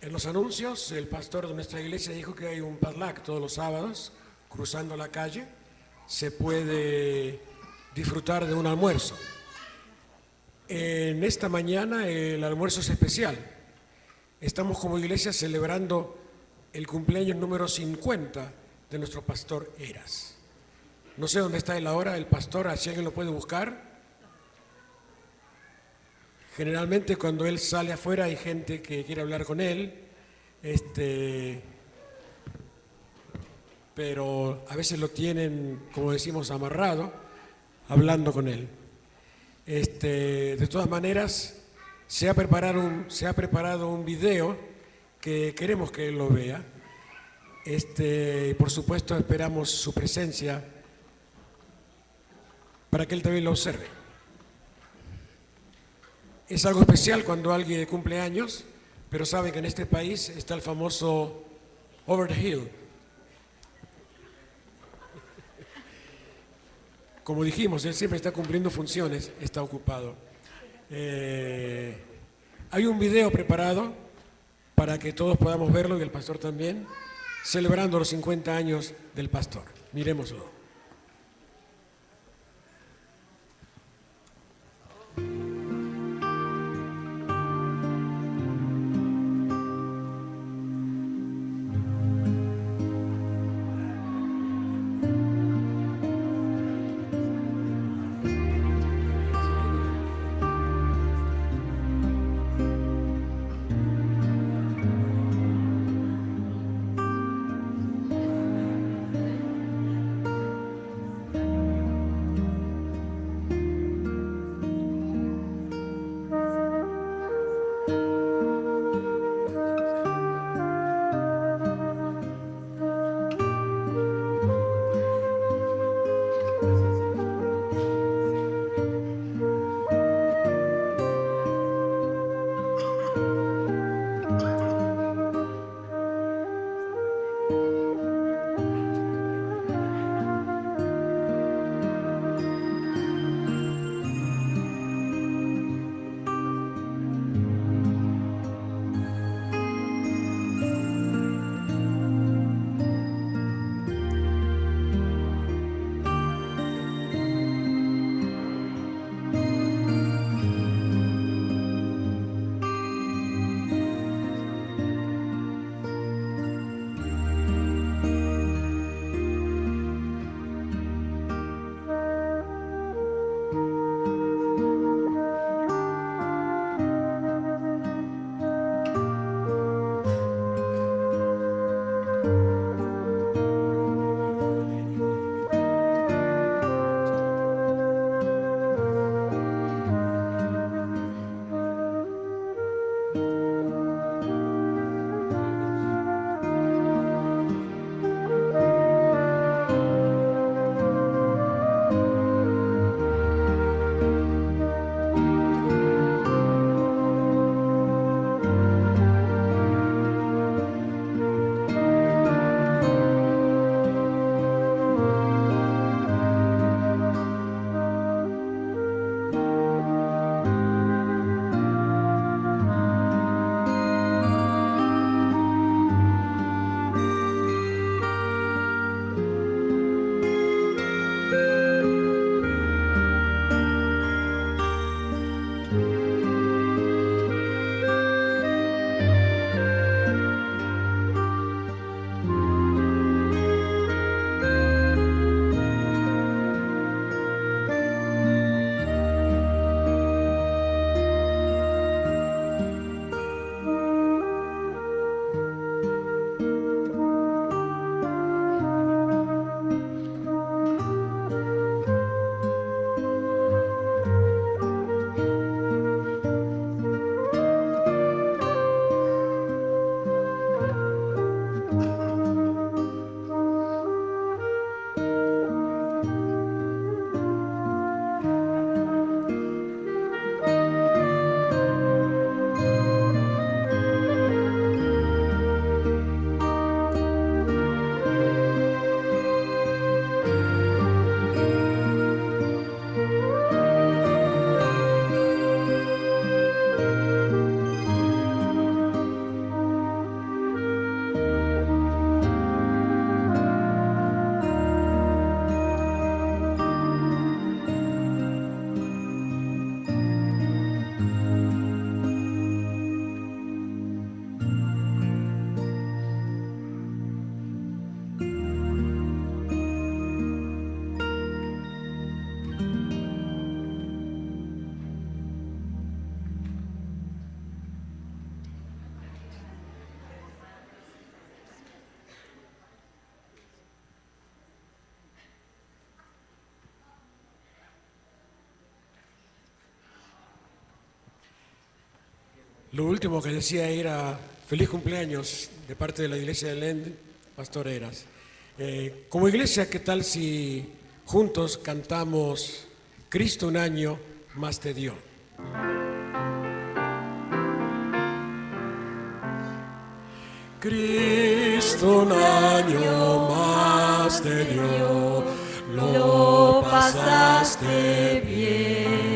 En los anuncios, el pastor de nuestra iglesia dijo que hay un parlac todos los sábados, cruzando la calle, se puede disfrutar de un almuerzo. En esta mañana el almuerzo es especial. Estamos como iglesia celebrando el cumpleaños número 50 de nuestro pastor Eras. No sé dónde está él ahora, el pastor, si alguien lo puede buscar. Generalmente cuando él sale afuera hay gente que quiere hablar con él, pero a veces lo tienen, como decimos, amarrado, hablando con él. De todas maneras, se ha preparado un video que queremos que él lo vea. Y por supuesto esperamos su presencia para que él también lo observe. Es algo especial cuando alguien cumple años, pero saben que en este país está el famoso Over the Hill. Como dijimos, él siempre está cumpliendo funciones, está ocupado. Hay un video preparado para que todos podamos verlo y el pastor también, celebrando los 50 años del pastor. Miremoslo. Lo último que decía era feliz cumpleaños de parte de la iglesia de Lend, Pastor Eras. Como iglesia, ¿qué tal si juntos cantamos Cristo un año más te dio? Cristo un año más te dio, lo pasaste bien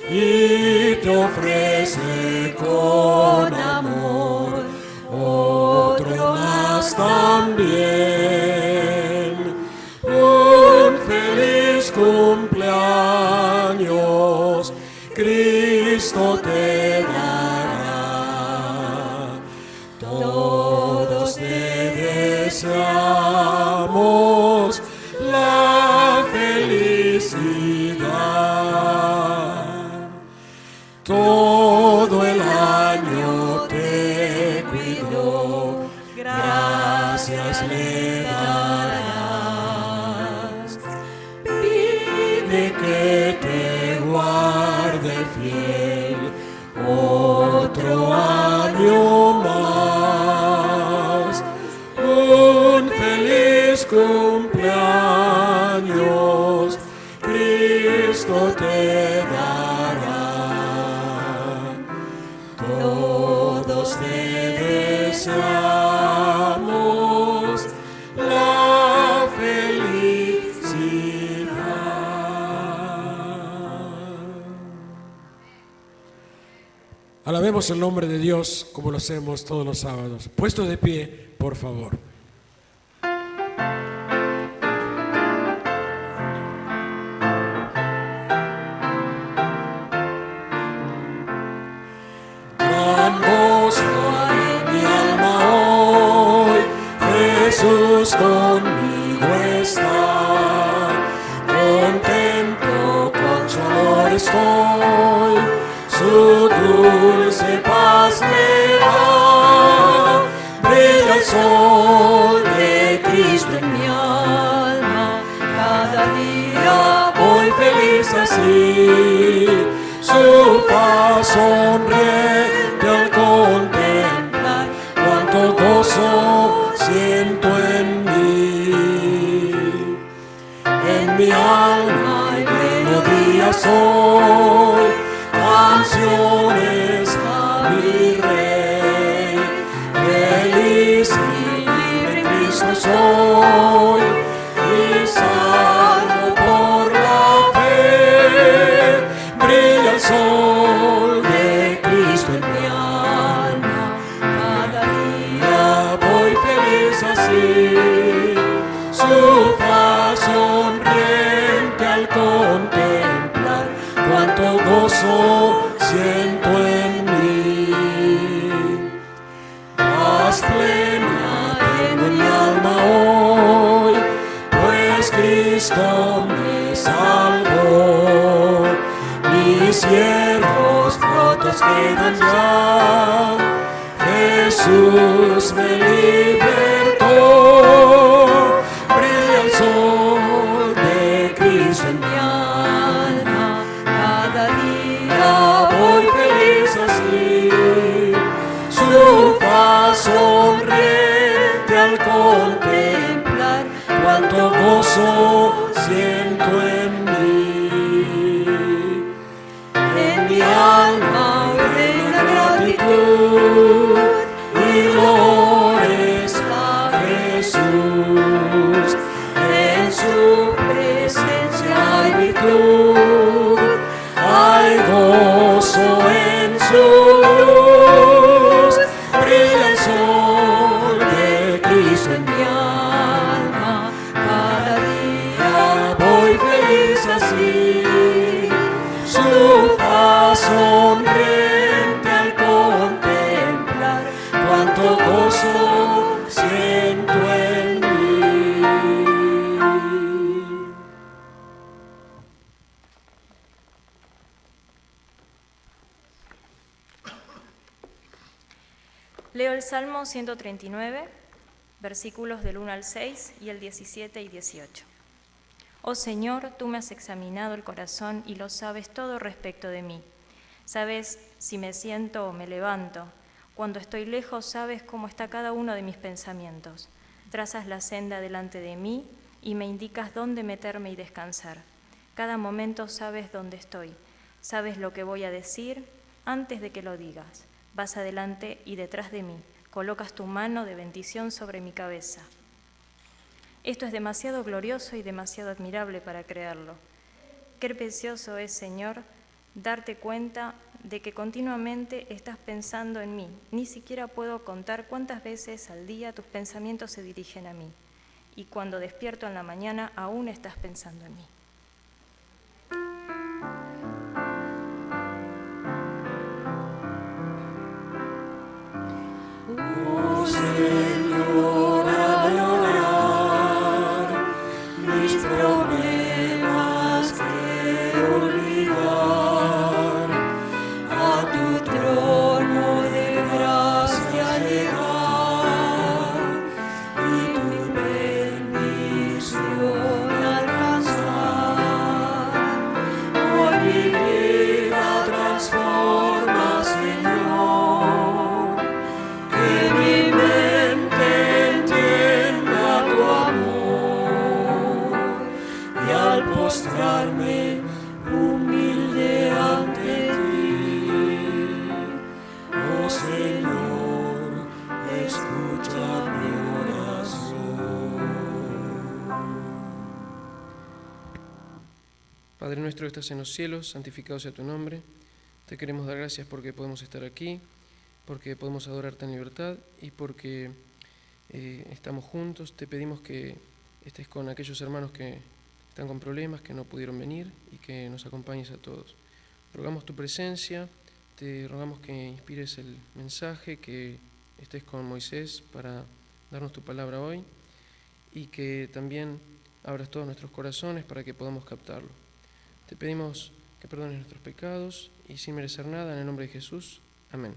y te ofrece con amor otro más también. Un feliz cumpleaños Cristo te dará. Todos te deseamos la felicidad. Todo el año te cuidó, gracias le darás. Pide que te guarde fiel otro año más. Un feliz cumpleaños Cristo te dará. Todos te deseamos la felicidad. Alabemos el nombre de Dios como lo hacemos todos los sábados. Puesto de pie, por favor. Gran gozo hay en mi alma hoy, Jesús conmigo está. Contento con su amor estoy, su dulce paz me da. Brilla el sol de Cristo en mi alma, cada día voy feliz así. Su faz sonriente al contemplar, cuánto gozo siento en mí. En mi alma hay melodías hoy, canciones a mi Rey. Feliz y libre en Cristo soy, y salvo por la fe. Brilla el sol de Cristo en mi alma, cada día voy feliz así. Su faz sonriente al contemplar, cuánto gozo siento en mí. Paz plena tengo en mi alma hoy, pues Cristo me salvó. Mis hierros rotos quedan ya, Jesús me libertó. Brilla el sol de Cristo en mi alma, cada día voy feliz así. Su faz sonriente al contemplar, cuánto gozo siento en mí. En mi alma ordena gratitud y glorias a Jesús. En su presencia hay virtud, hay gozo en su luz. Brilla el sol de Cristo en mi alma, cada día voy feliz así. Su faz sonriente al contemplar, cuánto gozo siento en mí. Leo el Salmo 139, versículos del 1 al 6 y el 17 y 18. Oh Señor, tú me has examinado el corazón y lo sabes todo respecto de mí. Sabes si me siento o me levanto. Cuando estoy lejos, sabes cómo está cada uno de mis pensamientos. Trazas la senda delante de mí y me indicas dónde meterme y descansar. Cada momento sabes dónde estoy. Sabes lo que voy a decir antes de que lo digas. Vas adelante y detrás de mí. Colocas tu mano de bendición sobre mi cabeza. Esto es demasiado glorioso y demasiado admirable para creerlo. Qué precioso es, Señor, darte cuenta de que continuamente estás pensando en mí. Ni siquiera puedo contar cuántas veces al día tus pensamientos se dirigen a mí. Y cuando despierto en la mañana, aún estás pensando en mí. Oh Señor, al orar, mis problemas quiero olvidar, a tu trono de gracia llegar y tu bendición alcanzar. Hoy mi vida transforma, Señor, que mi mente entienda tu amor y al postrarme humilde ante ti, oh Señor, escucha mi oración. Padre nuestro que estás en los cielos, santificado sea tu nombre. Te queremos dar gracias porque podemos estar aquí, porque podemos adorarte en libertad y porque estamos juntos. Te pedimos que estés con aquellos hermanos que están con problemas, que no pudieron venir y que nos acompañes a todos. Rogamos tu presencia, te rogamos que inspires el mensaje, que estés con Moisés para darnos tu palabra hoy y que también abras todos nuestros corazones para que podamos captarlo. Te pedimos que perdones nuestros pecados y sin merecer nada, en el nombre de Jesús. Amén.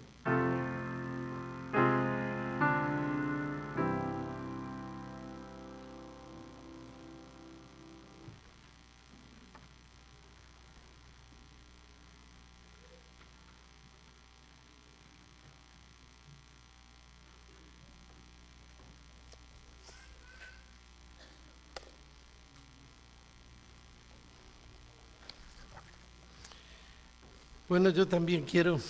Bueno, yo también quiero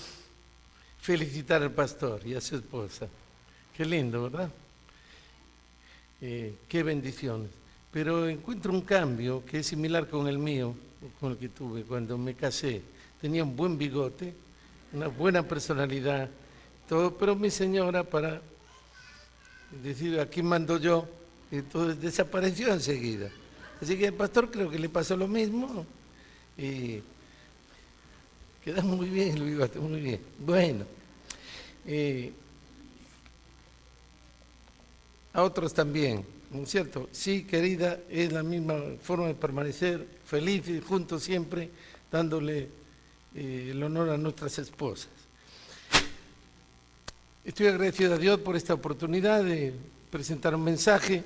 felicitar al pastor y a su esposa. Qué lindo, ¿verdad? Qué bendiciones. Pero encuentro un cambio que es similar con el mío, con el que tuve cuando me casé. Tenía un buen bigote, una buena personalidad, todo, pero mi señora, para decir aquí mando yo, entonces desapareció enseguida. Así que al pastor creo que le pasó lo mismo. Y queda muy bien el bigote, muy bien. Bueno, a otros también, ¿no es cierto? Sí, querida, es la misma forma de permanecer felices juntos siempre, dándole el honor a nuestras esposas. Estoy agradecido a Dios por esta oportunidad de presentar un mensaje.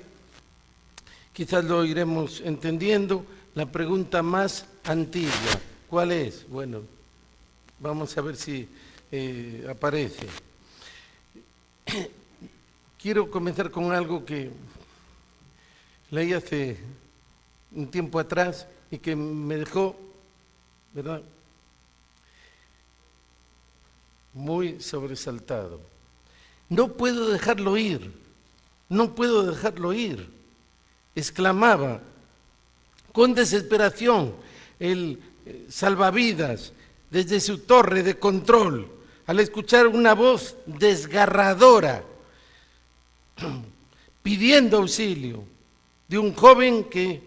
Quizás lo iremos entendiendo. La pregunta más antigua, ¿cuál es? Bueno, vamos a ver si aparece. Quiero comenzar con algo que leí hace un tiempo atrás y que me dejó, ¿verdad?, muy sobresaltado. No puedo dejarlo ir, no puedo dejarlo ir, exclamaba con desesperación el salvavidas desde su torre de control al escuchar una voz desgarradora pidiendo auxilio de un joven que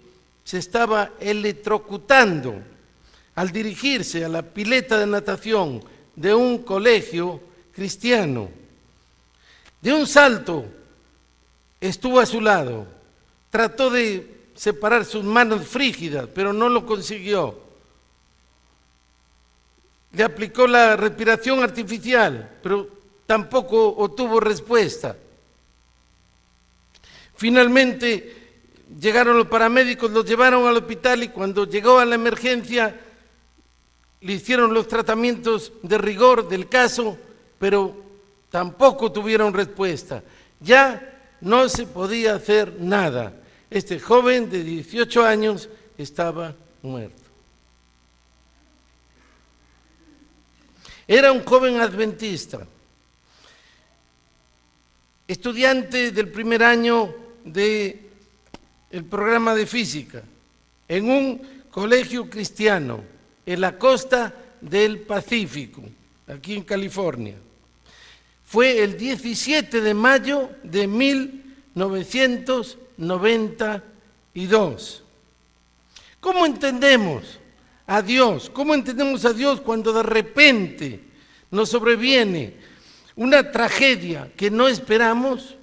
se estaba electrocutando al dirigirse a la pileta de natación de un colegio cristiano. De un salto estuvo a su lado, trató de separar sus manos frígidas, pero no lo consiguió. Le aplicó la respiración artificial, pero tampoco obtuvo respuesta. Finalmente llegaron los paramédicos, los llevaron al hospital y cuando llegó a la emergencia le hicieron los tratamientos de rigor del caso, pero tampoco tuvieron respuesta. Ya no se podía hacer nada. Este joven de 18 años estaba muerto. Era un joven adventista, estudiante del primer año del programa de física, en un colegio cristiano en la costa del Pacífico, aquí en California. Fue el 17 de mayo de 1992. ¿Cómo entendemos a Dios? ¿Cómo entendemos a Dios cuando de repente nos sobreviene una tragedia que no esperamos?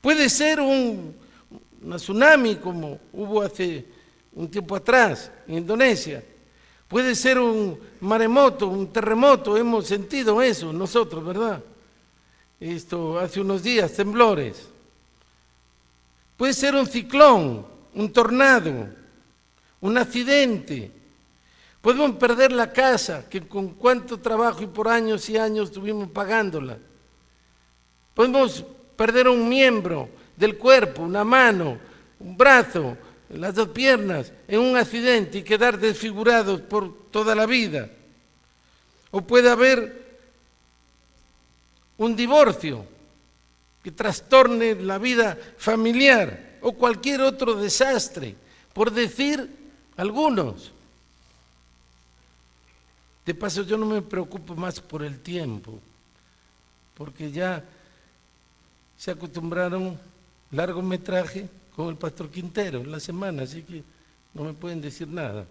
Puede ser una tsunami como hubo hace un tiempo atrás en Indonesia. Puede ser un maremoto, un terremoto, hemos sentido eso nosotros, ¿verdad? Esto hace unos días, temblores. Puede ser un ciclón, un tornado, un accidente. Podemos perder la casa, que con cuánto trabajo y por años y años estuvimos pagándola. Podemos perder un miembro del cuerpo, una mano, un brazo, las dos piernas, en un accidente y quedar desfigurados por toda la vida. O puede haber un divorcio que trastorne la vida familiar o cualquier otro desastre, por decir algunos. De paso, yo no me preocupo más por el tiempo, porque ya se acostumbraron largometraje con el pastor Quintero en la semana, así que no me pueden decir nada.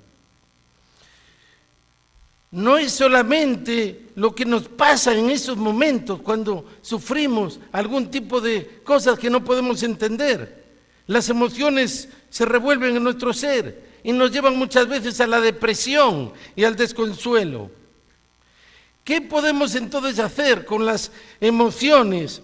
No es solamente lo que nos pasa en esos momentos cuando sufrimos algún tipo de cosas que no podemos entender. Las emociones se revuelven en nuestro ser y nos llevan muchas veces a la depresión y al desconsuelo. ¿Qué podemos entonces hacer con las emociones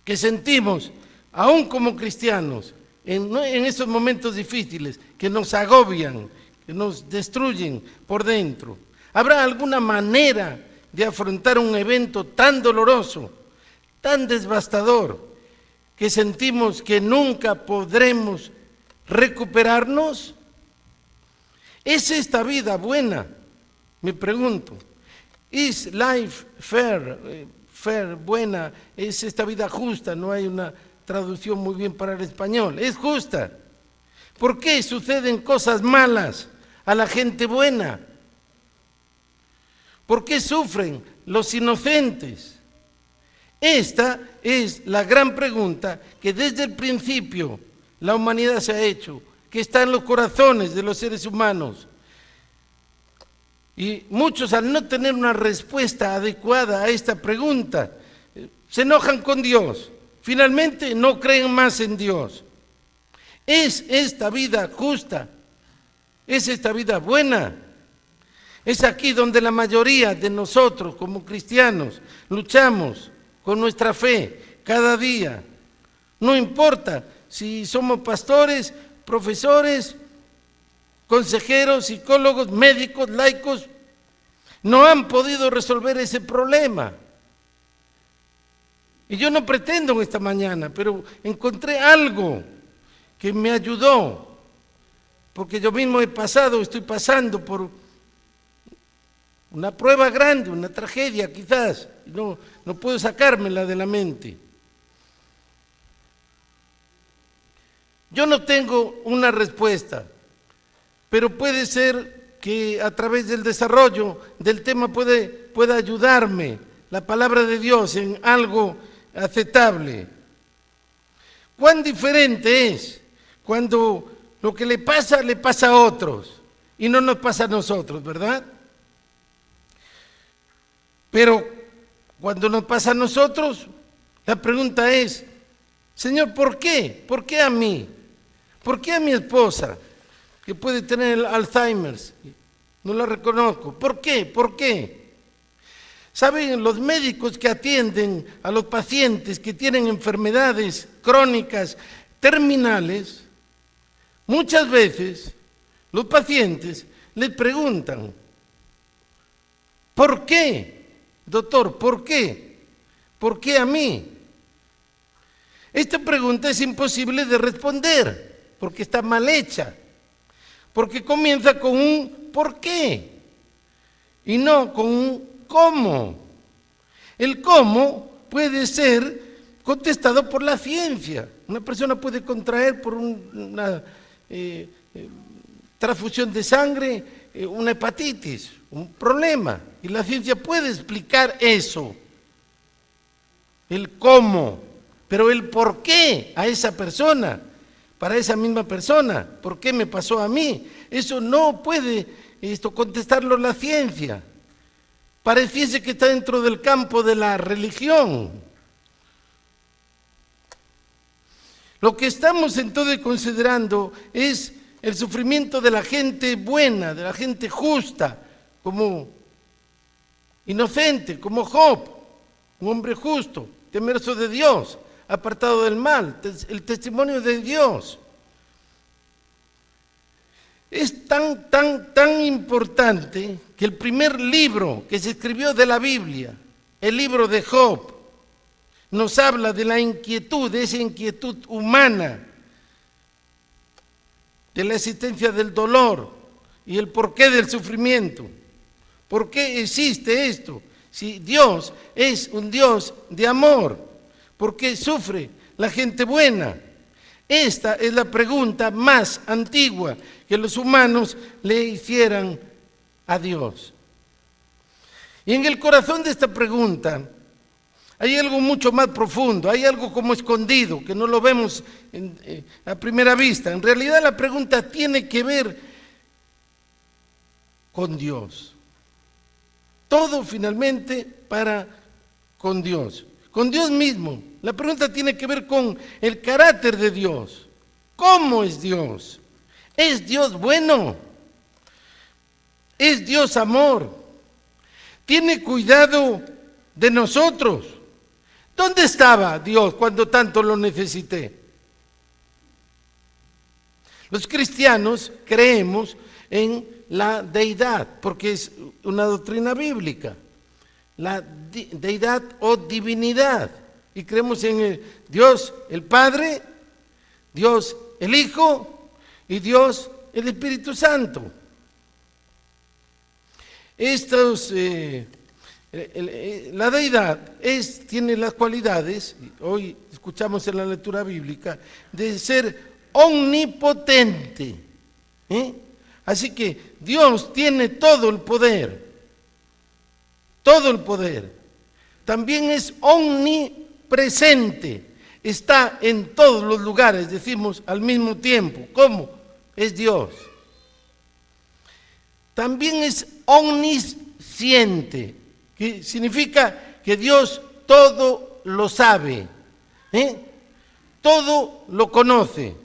que sentimos, aún como cristianos, en esos momentos difíciles que nos agobian, que nos destruyen por dentro? ¿Habrá alguna manera de afrontar un evento tan doloroso, tan devastador, que sentimos que nunca podremos recuperarnos? ¿Es esta vida buena? Me pregunto. ¿Es life fair? Fair, buena. ¿Es esta vida justa? No hay una traducción muy bien para el español. ¿Es justa? ¿Por qué suceden cosas malas a la gente buena? ¿Por qué sufren los inocentes? Esta es la gran pregunta que desde el principio la humanidad se ha hecho, que está en los corazones de los seres humanos. Y muchos, al no tener una respuesta adecuada a esta pregunta, se enojan con Dios. Finalmente no creen más en Dios. ¿Es esta vida justa? ¿Es esta vida buena? Es aquí donde la mayoría de nosotros como cristianos luchamos con nuestra fe cada día. No importa si somos pastores, profesores, consejeros, psicólogos, médicos, laicos, no han podido resolver ese problema. Y yo no pretendo en esta mañana, pero encontré algo que me ayudó, porque yo mismo estoy pasando por una prueba grande, una tragedia quizás, no puedo sacármela de la mente. Yo no tengo una respuesta, pero puede ser que a través del desarrollo del tema pueda ayudarme la palabra de Dios en algo aceptable. ¿Cuán diferente es cuando lo que le pasa a otros y no nos pasa a nosotros, verdad? Pero cuando nos pasa a nosotros, la pregunta es, Señor, ¿por qué? ¿Por qué a mí? ¿Por qué a mi esposa, que puede tener el Alzheimer? No la reconozco. ¿Por qué? ¿Por qué? ¿Saben? Los médicos que atienden a los pacientes que tienen enfermedades crónicas terminales, muchas veces los pacientes les preguntan, ¿por qué? Doctor, ¿por qué? ¿Por qué a mí? Esta pregunta es imposible de responder, porque está mal hecha, porque comienza con un ¿por qué? Y no con un ¿cómo? El cómo puede ser contestado por la ciencia. Una persona puede contraer por una transfusión de sangre una hepatitis, un problema, y la ciencia puede explicar eso, el cómo, pero el por qué a esa persona, para esa misma persona, ¿por qué me pasó a mí? Eso no puede contestarlo la ciencia. Pareciese que está dentro del campo de la religión. Lo que estamos entonces considerando es el sufrimiento de la gente buena, de la gente justa, como inocente, como Job, un hombre justo, temeroso de Dios, apartado del mal, el testimonio de Dios. Es tan importante que el primer libro que se escribió de la Biblia, el libro de Job, nos habla de la inquietud, de esa inquietud humana, de la existencia del dolor y el porqué del sufrimiento. ¿Por qué existe esto? Si Dios es un Dios de amor, ¿por qué sufre la gente buena? Esta es la pregunta más antigua que los humanos le hicieran a Dios. Y en el corazón de esta pregunta hay algo mucho más profundo, hay algo como escondido, que no lo vemos a primera vista. En realidad la pregunta tiene que ver con Dios. Todo finalmente para con Dios mismo. La pregunta tiene que ver con el carácter de Dios. ¿Cómo es Dios? ¿Es Dios bueno? ¿Es Dios amor? ¿Tiene cuidado de nosotros? ¿Dónde estaba Dios cuando tanto lo necesité? Los cristianos creemos en la deidad, porque es una doctrina bíblica, la deidad o divinidad, y creemos en Dios el Padre, Dios el Hijo y Dios el Espíritu Santo. La deidad tiene las cualidades, hoy escuchamos en la lectura bíblica, de ser omnipotente. Así que Dios tiene todo el poder, todo el poder. También es omnipresente, está en todos los lugares, decimos al mismo tiempo. ¿Cómo? Es Dios. También es omnisciente, que significa que Dios todo lo sabe, todo lo conoce.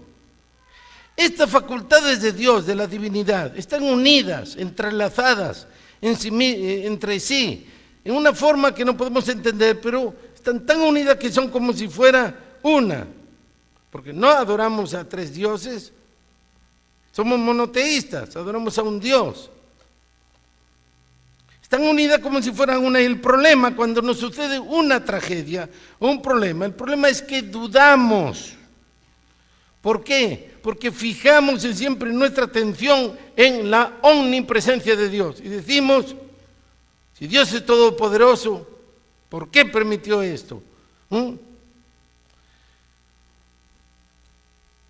Estas facultades de Dios, de la divinidad, están unidas, entrelazadas entre sí, en una forma que no podemos entender, pero están tan unidas que son como si fuera una, porque no adoramos a tres dioses, somos monoteístas, adoramos a un Dios. Están unidas como si fueran una. Y el problema, cuando nos sucede una tragedia o un problema, el problema es que dudamos. ¿Por qué? Porque fijamos siempre nuestra atención en la omnipresencia de Dios. Y decimos, si Dios es todopoderoso, ¿por qué permitió esto?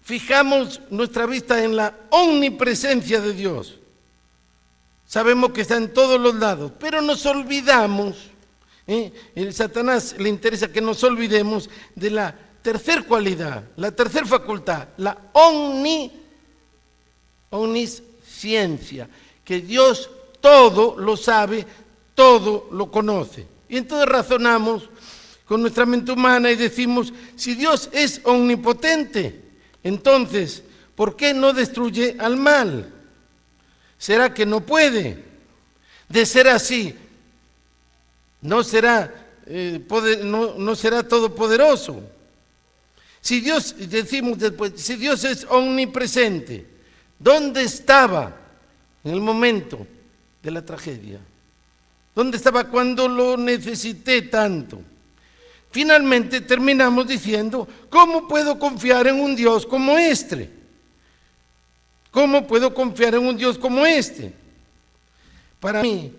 Fijamos nuestra vista en la omnipresencia de Dios. Sabemos que está en todos los lados, pero nos olvidamos, el Satanás le interesa que nos olvidemos de la tercer cualidad, la tercer facultad, la omnisciencia, que Dios todo lo sabe, todo lo conoce. Y entonces razonamos con nuestra mente humana y decimos, si Dios es omnipotente, entonces, ¿por qué no destruye al mal? ¿Será que no puede? De ser así, no será todopoderoso. Si Dios, decimos después, si Dios es omnipresente, ¿dónde estaba en el momento de la tragedia? ¿Dónde estaba cuando lo necesité tanto? Finalmente terminamos diciendo, ¿cómo puedo confiar en un Dios como este? ¿Cómo puedo confiar en un Dios como este? Para mí,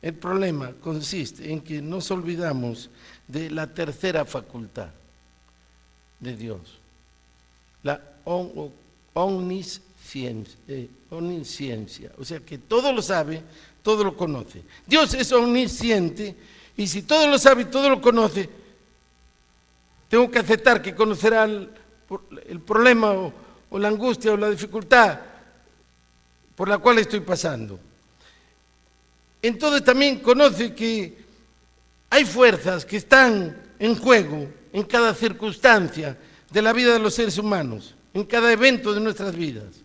el problema consiste en que nos olvidamos de la tercera facultad de Dios, la omnisciencia, o sea que todo lo sabe, todo lo conoce. Dios es omnisciente y si todo lo sabe y todo lo conoce, tengo que aceptar que conocerá el problema o la angustia o la dificultad por la cual estoy pasando. Entonces también conoce que hay fuerzas que están en juego en cada circunstancia de la vida de los seres humanos, en cada evento de nuestras vidas.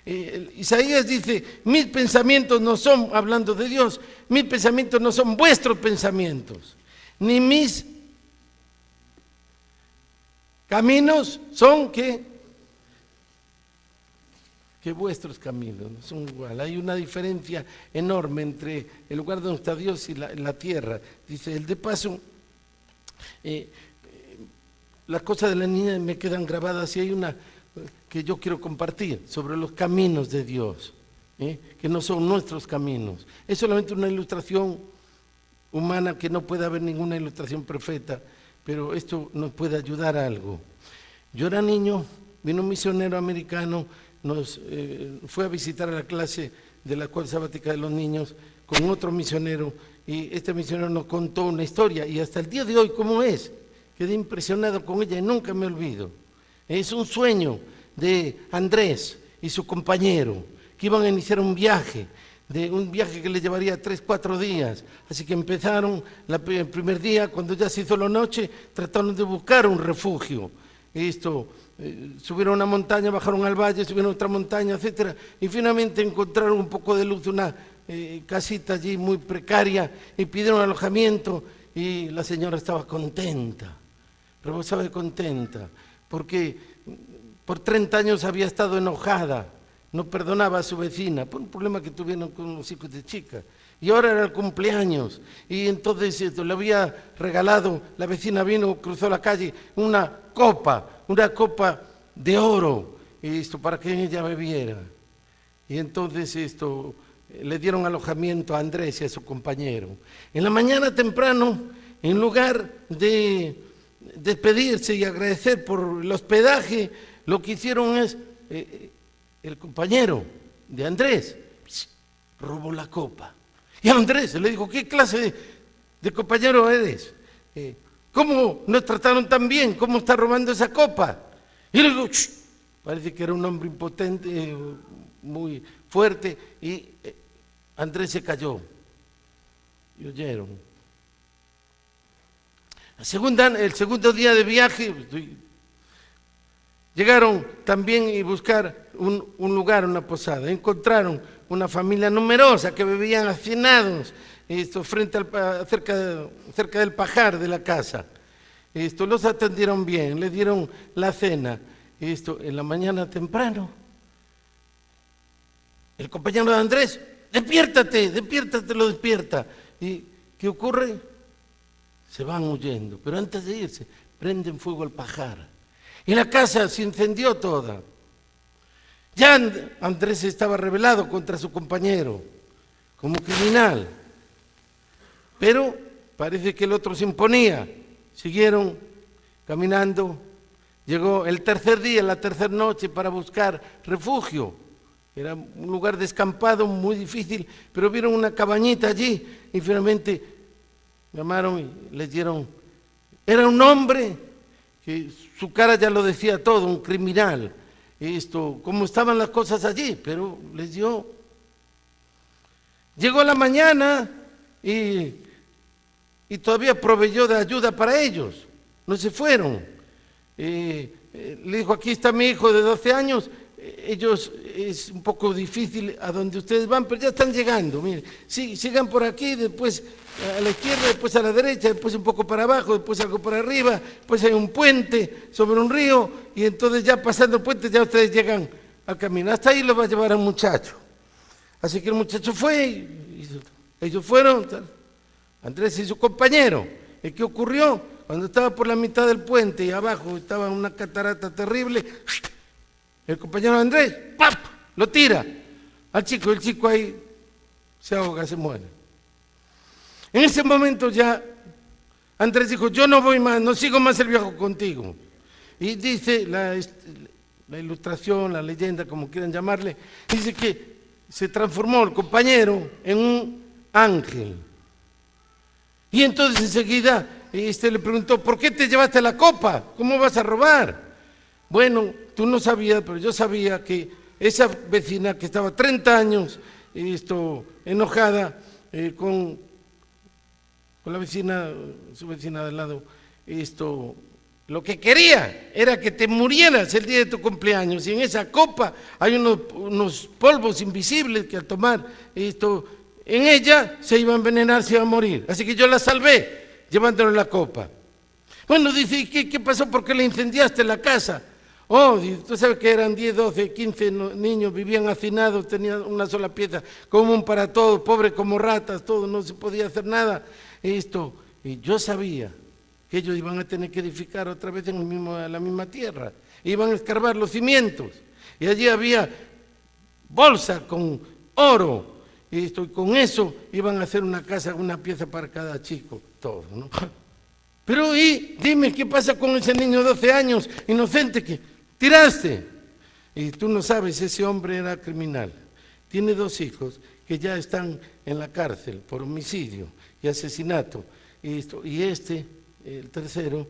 Isaías dice, mis pensamientos no son, hablando de Dios, mis pensamientos no son vuestros pensamientos, ni mis caminos son que vuestros caminos no son igual. Hay una diferencia enorme entre el lugar donde está Dios y la tierra. Dice, el de paso, las cosas de la niña me quedan grabadas y hay una que yo quiero compartir sobre los caminos de Dios, que no son nuestros caminos. Es solamente una ilustración humana, que no puede haber ninguna ilustración perfecta, pero esto nos puede ayudar a algo. Yo era niño, vino un misionero americano, nos fue a visitar a la clase de la escuela sabática de los niños con otro misionero, y este misionero nos contó una historia, y hasta el día de hoy, ¿cómo es? Quedé impresionado con ella y nunca me olvido. Es un sueño de Andrés y su compañero, que iban a iniciar un viaje que les llevaría 3-4 días. Así que empezaron el primer día, cuando ya se hizo la noche, trataron de buscar un refugio. Subieron una montaña, bajaron al valle, subieron otra montaña, etcétera, y finalmente encontraron un poco de luz, una casita allí muy precaria, y pidieron alojamiento, y la señora estaba contenta, rebosaba de contenta, porque por 30 años había estado enojada, no perdonaba a su vecina por un problema que tuvieron con los hijos de chica, y ahora era el cumpleaños, y entonces le había regalado, la vecina vino, cruzó la calle, una copa de oro, para que ella bebiera. Y entonces le dieron alojamiento a Andrés y a su compañero. En la mañana temprano, en lugar de despedirse y agradecer por el hospedaje, lo que hicieron es, el compañero de Andrés robó la copa. Y a Andrés le dijo, ¿qué clase de compañero eres? ¿Cómo nos trataron tan bien? ¿Cómo está robando esa copa? Y le digo, parece que era un hombre impotente, muy fuerte, y Andrés se cayó. Y oyeron. El segundo día de viaje, llegaron también a buscar un lugar, una posada. Encontraron una familia numerosa que vivían hacinados, cerca del pajar de la casa. Los atendieron bien, les dieron la cena. En la mañana temprano, el compañero de Andrés, despiértate, lo despierta. ¿Y qué ocurre? Se van huyendo, pero antes de irse, prenden fuego al pajar. Y la casa se incendió toda. Ya Andrés estaba rebelado contra su compañero, como criminal. Pero parece que el otro se imponía. Siguieron caminando. Llegó el tercer día, la tercera noche, para buscar refugio. Era un lugar descampado, muy difícil, pero vieron una cabañita allí y finalmente llamaron y les dieron. Era un hombre que su cara ya lo decía todo, un criminal. Cómo estaban las cosas allí, pero les dio. Llegó la mañana y todavía proveyó de ayuda para ellos. No se fueron. Le dijo, aquí está mi hijo de 12 años, ellos es un poco difícil a donde ustedes van, pero ya están llegando, miren, sigan por aquí, después a la izquierda, después a la derecha, después un poco para abajo, después algo para arriba, después hay un puente sobre un río, y entonces ya pasando el puente ya ustedes llegan al camino. Hasta ahí los va a llevar al muchacho. Así que el muchacho fue, y ellos fueron, Andrés y su compañero. ¿Y qué ocurrió? Cuando estaba por la mitad del puente y abajo estaba una catarata terrible, el compañero de Andrés, ¡pap!, lo tira al chico, el chico ahí se ahoga, se muere. En ese momento ya Andrés dijo, yo no voy más, no sigo más el viaje contigo. Y dice la ilustración, la leyenda, como quieran llamarle, dice que se transformó el compañero en un ángel. Y entonces enseguida le preguntó, ¿por qué te llevaste la copa? ¿Cómo vas a robar? Bueno, tú no sabías, pero yo sabía que esa vecina que estaba 30 años enojada con la vecina, su vecina de al lado, lo que quería era que te murieras el día de tu cumpleaños, y en esa copa hay unos polvos invisibles que al tomar en ella se iba a envenenar, se iba a morir. Así que yo la salvé llevándole la copa. Bueno, dice, ¿qué pasó? ¿Por qué le incendiaste la casa? Oh, tú sabes que eran 10, 12, 15 niños, vivían hacinados, tenían una sola pieza, común para todos, pobres como ratas, todo, no se podía hacer nada. Y yo sabía que ellos iban a tener que edificar otra vez en la misma tierra, iban a escarbar los cimientos, y allí había bolsa con oro, y con eso iban a hacer una casa, una pieza para cada chico, todo, ¿no? Pero dime, ¿qué pasa con ese niño de 12 años, inocente, que tiraste? Y tú no sabes, ese hombre era criminal, tiene 2 hijos que ya están en la cárcel por homicidio y asesinato, y el tercero,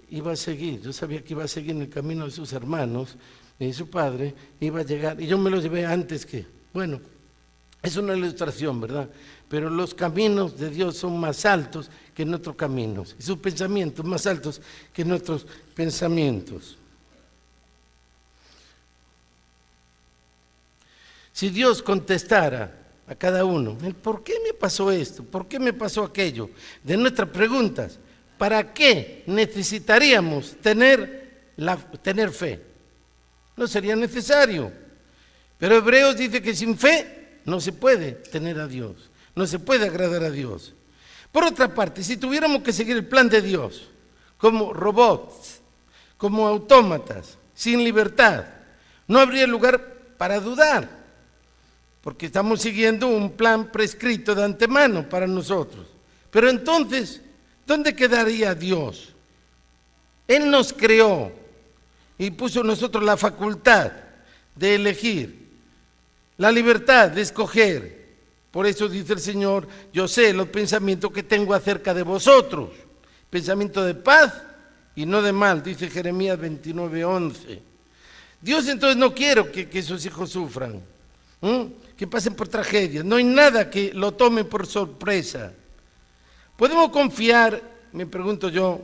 iba a seguir. Yo sabía que iba a seguir en el camino de sus hermanos, y su padre iba a llegar, y yo me lo llevé antes que, bueno, es una ilustración, ¿verdad? Pero los caminos de Dios son más altos que nuestros caminos, y sus pensamientos más altos que nuestros pensamientos. Si Dios contestara a cada uno, ¿por qué me pasó esto? ¿Por qué me pasó aquello? De nuestras preguntas, ¿para qué necesitaríamos tener fe? No sería necesario. Pero Hebreos dice que sin fe no se puede tener a Dios, no se puede agradar a Dios. Por otra parte, si tuviéramos que seguir el plan de Dios como robots, como autómatas, sin libertad, no habría lugar para dudar, porque estamos siguiendo un plan prescrito de antemano para nosotros. Pero entonces, ¿dónde quedaría Dios? Él nos creó y puso en nosotros la facultad de elegir, la libertad de escoger. Por eso dice el Señor, yo sé los pensamientos que tengo acerca de vosotros, pensamiento de paz y no de mal, dice Jeremías 29:11. Dios entonces no quiere que sus hijos sufran, que pasen por tragedias, no hay nada que lo tome por sorpresa. ¿Podemos confiar, me pregunto yo,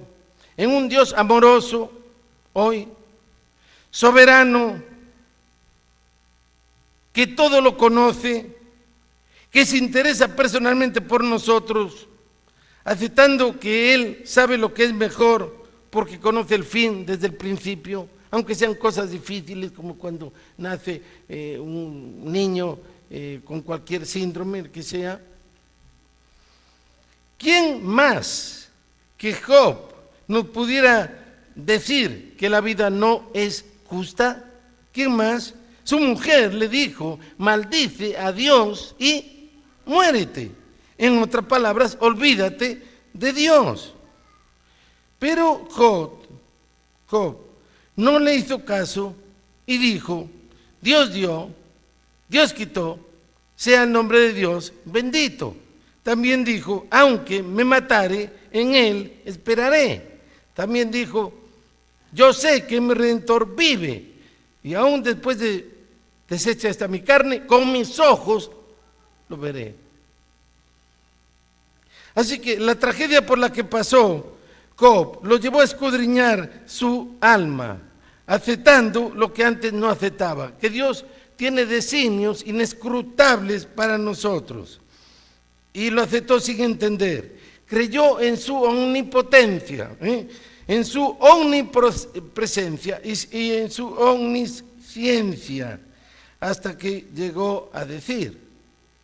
en un Dios amoroso hoy, soberano, que todo lo conoce, que se interesa personalmente por nosotros, aceptando que Él sabe lo que es mejor porque conoce el fin desde el principio, aunque sean cosas difíciles como cuando nace un niño con cualquier síndrome, el que sea? ¿Quién más que Job nos pudiera decir que la vida no es justa? ¿Quién más? Su mujer le dijo, maldice a Dios y muérete. En otras palabras, olvídate de Dios. Pero Job no le hizo caso y dijo, Dios dio, Dios quitó, sea el nombre de Dios bendito. También dijo, aunque me matare, en Él esperaré. También dijo, yo sé que mi Redentor vive, y aún después de deshecha esta mi carne, con mis ojos lo veré. Así que la tragedia por la que pasó Job lo llevó a escudriñar su alma, aceptando lo que antes no aceptaba, que Dios tiene designios inescrutables para nosotros, y lo aceptó sin entender. Creyó en su omnipotencia, en su omnipresencia y en su omnisciencia, hasta que llegó a decir,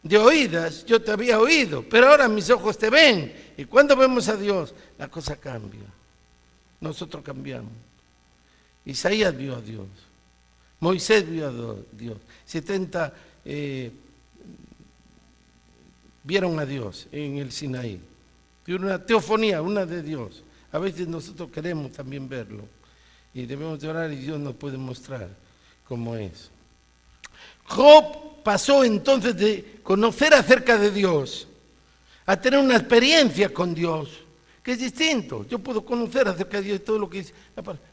de oídas yo te había oído, pero ahora mis ojos te ven. Y cuando vemos a Dios, la cosa cambia. Nosotros cambiamos. Isaías vio a Dios. Moisés vio a Dios. 70 vieron a Dios en el Sinaí. Y una teofonía, una de Dios. A veces nosotros queremos también verlo. Y debemos de orar y Dios nos puede mostrar cómo es. Job pasó entonces de conocer acerca de Dios a tener una experiencia con Dios, que es distinto. Yo puedo conocer acerca de Dios todo lo que dice,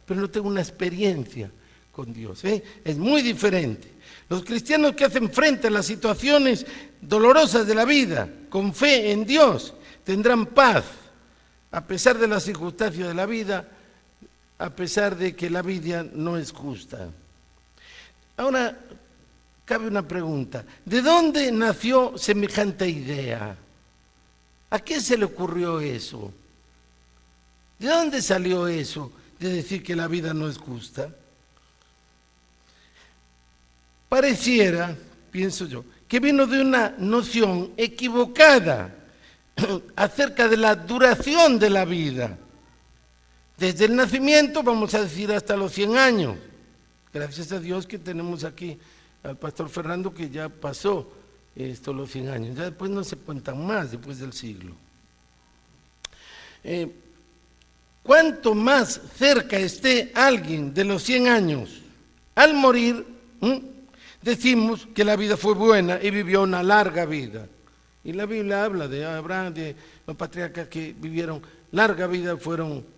pero no tengo una experiencia con Dios. Es muy diferente. Los cristianos que hacen frente a las situaciones dolorosas de la vida con fe en Dios tendrán paz a pesar de las circunstancias de la vida, a pesar de que la vida no es justa. Ahora, cabe una pregunta. ¿De dónde nació semejante idea? ¿A quién se le ocurrió eso? ¿De dónde salió eso de decir que la vida no es justa? Pareciera, pienso yo, que vino de una noción equivocada acerca de la duración de la vida. Desde el nacimiento, vamos a decir, hasta los 100 años. Gracias a Dios que tenemos aquí al pastor Fernando, que ya pasó los 100 años. Ya después no se cuentan más, después del siglo. Cuanto más cerca esté alguien de los 100 años al morir, decimos que la vida fue buena y vivió una larga vida. Y la Biblia habla de Abraham, de los patriarcas que vivieron larga vida, fueron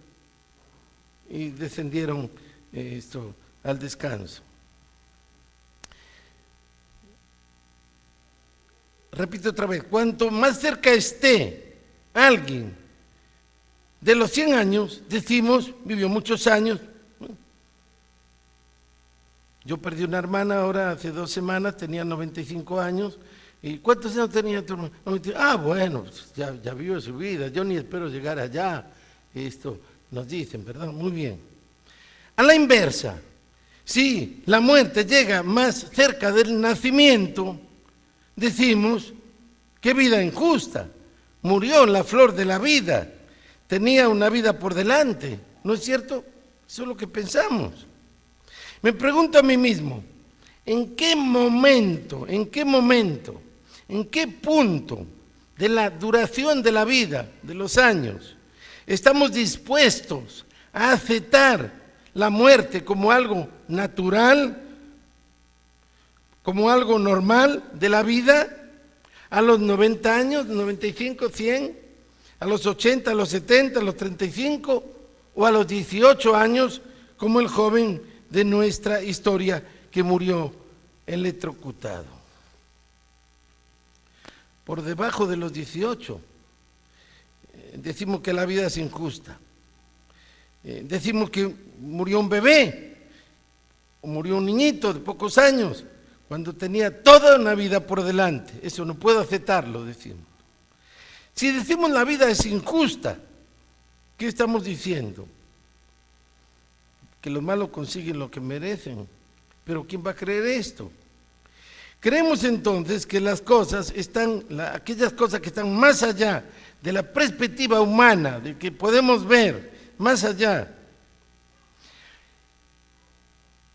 y descendieron al descanso. Repito otra vez, cuanto más cerca esté alguien de los 100 años, decimos, vivió muchos años. Yo perdí una hermana ahora hace 2 semanas, tenía 95 años. ¿Y cuántos años tenía tu hermana? Bueno, ya vivió su vida, yo ni espero llegar allá. Esto nos dicen, ¿verdad? Muy bien. A la inversa, si la muerte llega más cerca del nacimiento, decimos, qué vida injusta, murió en la flor de la vida, tenía una vida por delante, ¿no es cierto? Eso es lo que pensamos. Me pregunto a mí mismo, ¿en qué momento, en qué punto de la duración de la vida, de los años, estamos dispuestos a aceptar la muerte como algo natural, como algo normal de la vida? A los 90 años, 95, 100, a los 80, a los 70, a los 35 o a los 18 años, como el joven de nuestra historia que murió electrocutado. Por debajo de los 18, decimos que la vida es injusta. Decimos que murió un bebé, o murió un niñito de pocos años, cuando tenía toda una vida por delante. Eso no puedo aceptarlo, decimos. Si decimos la vida es injusta, ¿qué estamos diciendo? Que los malos consiguen lo que merecen. Pero ¿quién va a creer esto? Creemos entonces que las cosas aquellas cosas que están más allá de la perspectiva humana, de que podemos ver más allá.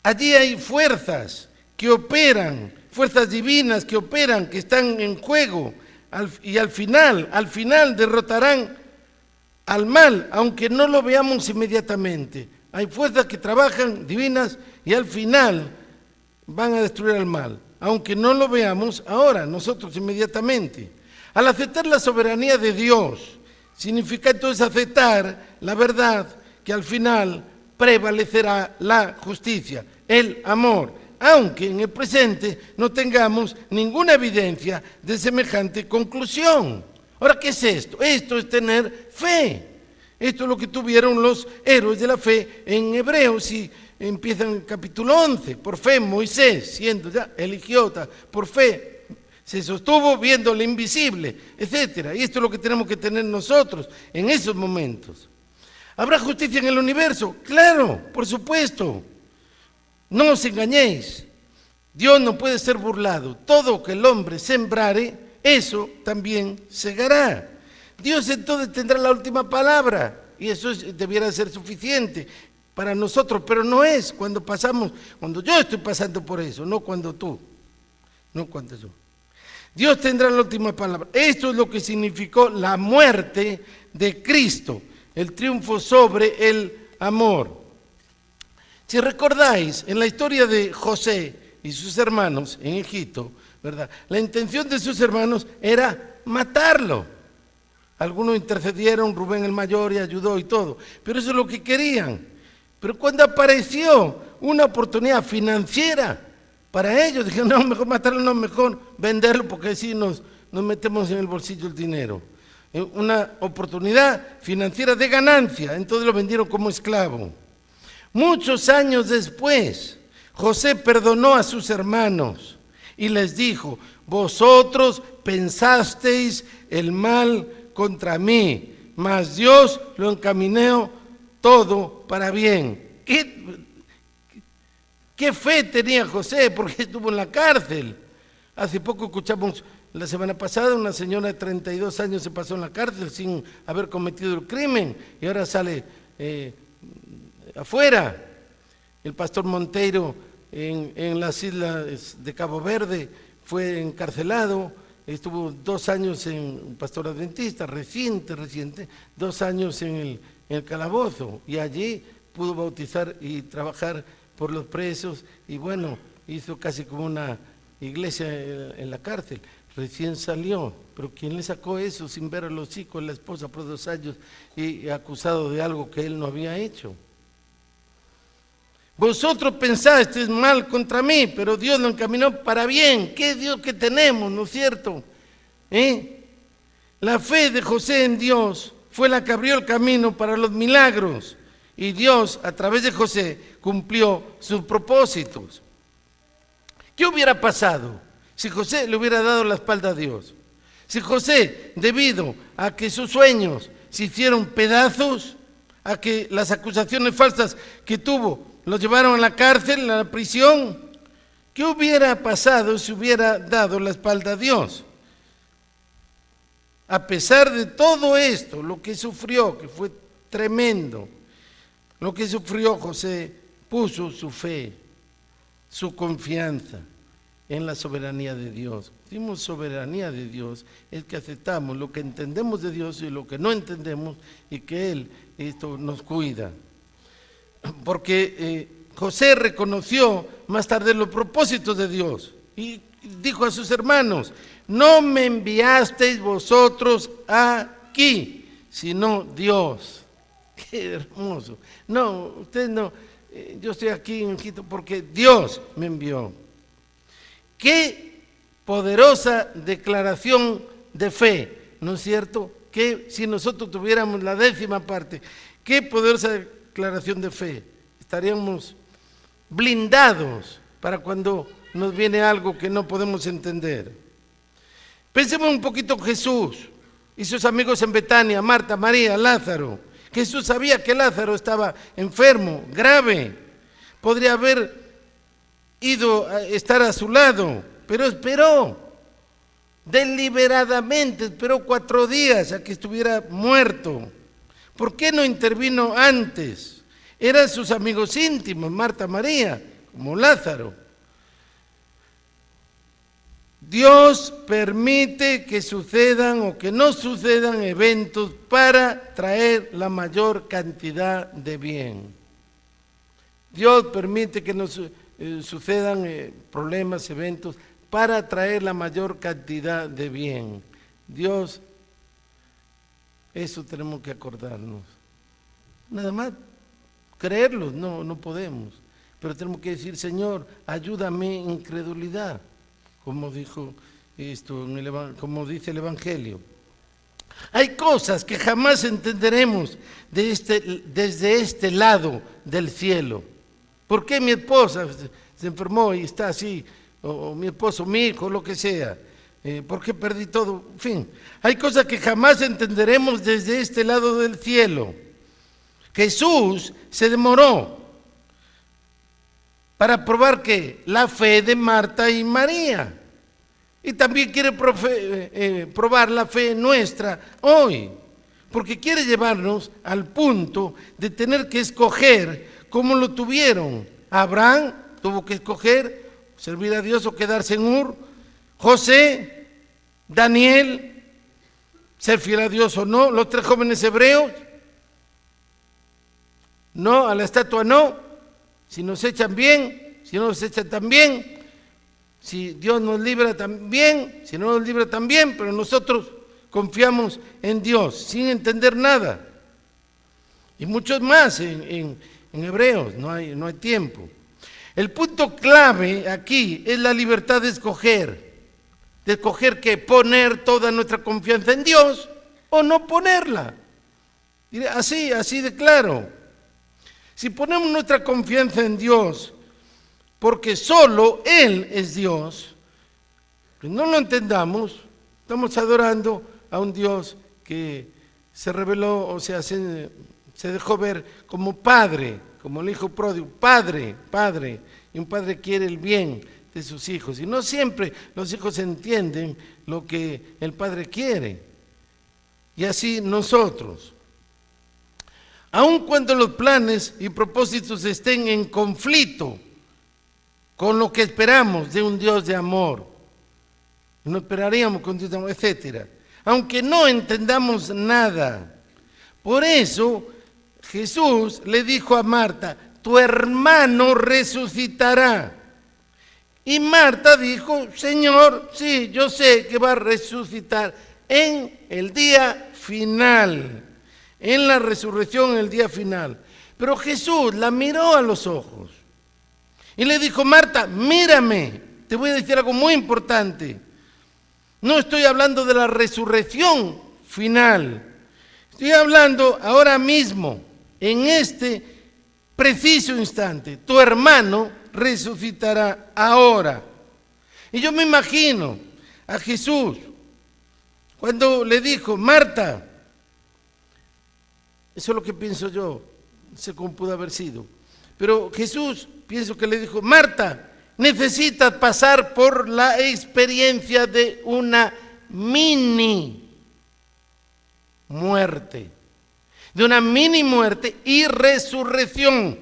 Allí hay fuerzas que operan, fuerzas divinas que operan, que están en juego, y al final derrotarán al mal, aunque no lo veamos inmediatamente. Hay fuerzas que trabajan divinas y al final van a destruir al mal, aunque no lo veamos ahora, nosotros inmediatamente. Al aceptar la soberanía de Dios, significa entonces aceptar la verdad que al final prevalecerá la justicia, el amor, aunque en el presente no tengamos ninguna evidencia de semejante conclusión. Ahora, ¿qué es esto? Esto es tener fe. Esto es lo que tuvieron los héroes de la fe en Hebreos, y empieza en el capítulo 11. Por fe Moisés, siendo ya eligiota, por fe se sostuvo viendo lo invisible, etc. Y esto es lo que tenemos que tener nosotros en esos momentos. ¿Habrá justicia en el universo? Claro, por supuesto. No os engañéis. Dios no puede ser burlado. Todo que el hombre sembrare, eso también cegará. Dios entonces tendrá la última palabra y eso debiera ser suficiente para nosotros, pero no es cuando yo estoy pasando por eso, no cuando tú, no cuando yo. Dios tendrá la última palabra. Esto es lo que significó la muerte de Cristo, el triunfo sobre el amor. Si recordáis, en la historia de José y sus hermanos en Egipto, ¿verdad? La intención de sus hermanos era matarlo. Algunos intercedieron, Rubén el mayor y ayudó y todo, pero eso es lo que querían. Pero cuando apareció una oportunidad financiera para ellos, dijeron, no, mejor matarlo, no, mejor venderlo, porque así nos metemos en el bolsillo el dinero. Una oportunidad financiera de ganancia, entonces lo vendieron como esclavo. Muchos años después, José perdonó a sus hermanos y les dijo, vosotros pensasteis el mal contra mí, mas Dios lo encaminó todo para bien. ¿Qué fe tenía José? Porque estuvo en la cárcel. Hace poco escuchamos, la semana pasada, una señora de 32 años se pasó en la cárcel sin haber cometido el crimen y ahora sale afuera. El pastor Monteiro en las islas de Cabo Verde fue encarcelado, estuvo 2 años en pastor adventista, reciente, 2 años en el calabozo y allí pudo bautizar y trabajar por los presos y bueno, hizo casi como una iglesia en la cárcel. Recién salió, pero ¿quién le sacó eso sin ver a los hijos, la esposa por 2 años y acusado de algo que él no había hecho? Vosotros pensasteis mal contra mí, pero Dios lo encaminó para bien. ¿Qué Dios que tenemos, no es cierto? La fe de José en Dios fue la que abrió el camino para los milagros y Dios a través de José cumplió sus propósitos. ¿Qué hubiera pasado si José le hubiera dado la espalda a Dios? Si José, debido a que sus sueños se hicieron pedazos, a que las acusaciones falsas que tuvo lo llevaron a la cárcel, a la prisión, ¿qué hubiera pasado si hubiera dado la espalda a Dios? A pesar de todo esto, lo que sufrió, que fue tremendo, lo que sufrió José, puso su fe, su confianza en la soberanía de Dios. Decimos soberanía de Dios, es que aceptamos lo que entendemos de Dios y lo que no entendemos y que Él nos cuida. Porque José reconoció más tarde los propósitos de Dios y dijo a sus hermanos, no me enviasteis vosotros aquí, sino Dios. Qué hermoso. No, ustedes no, yo estoy aquí en Quito porque Dios me envió. Qué poderosa declaración de fe, ¿no es cierto? Que si nosotros tuviéramos la 10ª parte, qué poderosa declaración de fe. Estaríamos blindados para cuando nos viene algo que no podemos entender. Pensemos un poquito en Jesús y sus amigos en Betania, Marta, María, Lázaro. Jesús sabía que Lázaro estaba enfermo, grave. Podría haber ido a estar a su lado, pero esperó. Deliberadamente esperó 4 días a que estuviera muerto. ¿Por qué no intervino antes? Eran sus amigos íntimos, Marta, María, como Lázaro. Dios permite que sucedan o que no sucedan eventos para traer la mayor cantidad de bien. Dios permite que nos sucedan problemas, eventos, para traer la mayor cantidad de bien. Dios, eso tenemos que acordarnos. Nada más, creerlo, no podemos. Pero tenemos que decir, Señor, ayúdame en incredulidad, como dijo esto, como dice el Evangelio. Hay cosas que jamás entenderemos desde este lado del cielo. ¿Por qué mi esposa se enfermó y está así? O mi esposo, mi hijo, lo que sea. ¿Por qué perdí todo? En fin, hay cosas que jamás entenderemos desde este lado del cielo. Jesús se demoró para probar que la fe de Marta y María. Y también quiere probar la fe nuestra hoy, porque quiere llevarnos al punto de tener que escoger como lo tuvieron. Abraham tuvo que escoger servir a Dios o quedarse en Ur. José, Daniel, ser fiel a Dios o no. Los 3 jóvenes hebreos, no, a la estatua no. Si nos echan bien, si no nos echan también. Si Dios nos libra también, si no nos libra también, pero nosotros confiamos en Dios sin entender nada. Y muchos más en Hebreos, no hay tiempo. El punto clave aquí es la libertad de escoger que poner toda nuestra confianza en Dios o no ponerla. Así de claro. Si ponemos nuestra confianza en Dios, porque solo Él es Dios, que no lo entendamos, estamos adorando a un Dios que se reveló, o sea, se dejó ver como Padre, como el Hijo pródigo, Padre, y un padre quiere el bien de sus hijos, y no siempre los hijos entienden lo que el Padre quiere, y así nosotros. Aun cuando los planes y propósitos estén en conflicto con lo que esperamos de un Dios de amor, no esperaríamos con Dios de amor, etcétera. Aunque no entendamos nada. Por eso Jesús le dijo a Marta: tu hermano resucitará. Y Marta dijo: Señor, sí, yo sé que va a resucitar en el día final, en la resurrección, en el día final. Pero Jesús la miró a los ojos y le dijo: Marta, mírame, te voy a decir algo muy importante. No estoy hablando de la resurrección final. Estoy hablando ahora mismo, en este preciso instante. Tu hermano resucitará ahora. Y yo me imagino a Jesús cuando le dijo: Marta, eso es lo que pienso yo, no sé cómo pudo haber sido. Pero Jesús, pienso que le dijo: Marta, necesitas pasar por la experiencia de una mini muerte, y resurrección.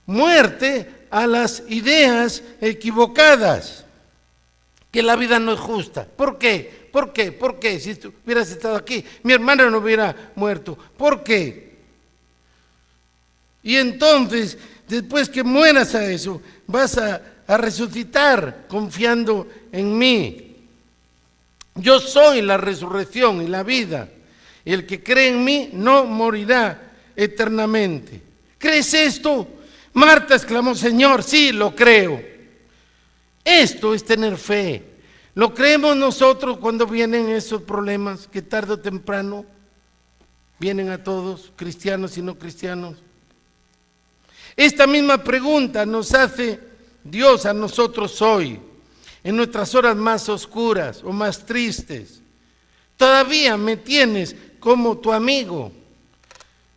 Muerte a las ideas equivocadas, que la vida no es justa. ¿Por qué? ¿Por qué? ¿Por qué? Si tú hubieras estado aquí, mi hermano no hubiera muerto. ¿Por qué? Y entonces, después que mueras a eso, vas a resucitar confiando en mí. Yo soy la resurrección y la vida. Y el que cree en mí no morirá eternamente. ¿Crees esto? Marta exclamó: Señor, sí, lo creo. Esto es tener fe. ¿Lo creemos nosotros cuando vienen esos problemas que tarde o temprano vienen a todos, cristianos y no cristianos? Esta misma pregunta nos hace Dios a nosotros hoy, en nuestras horas más oscuras o más tristes. Todavía me tienes como tu amigo.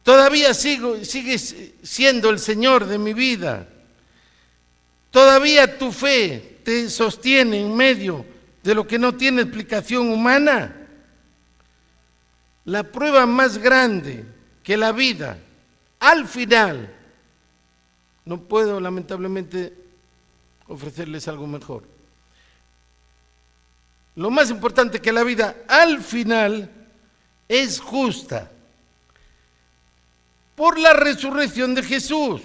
Todavía sigues siendo el Señor de mi vida. Todavía tu fe te sostiene en medio de lo que no tiene explicación humana. La prueba más grande que la vida, al final, no puedo lamentablemente ofrecerles algo mejor. Lo más importante que la vida, al final, es justa. Por la resurrección de Jesús.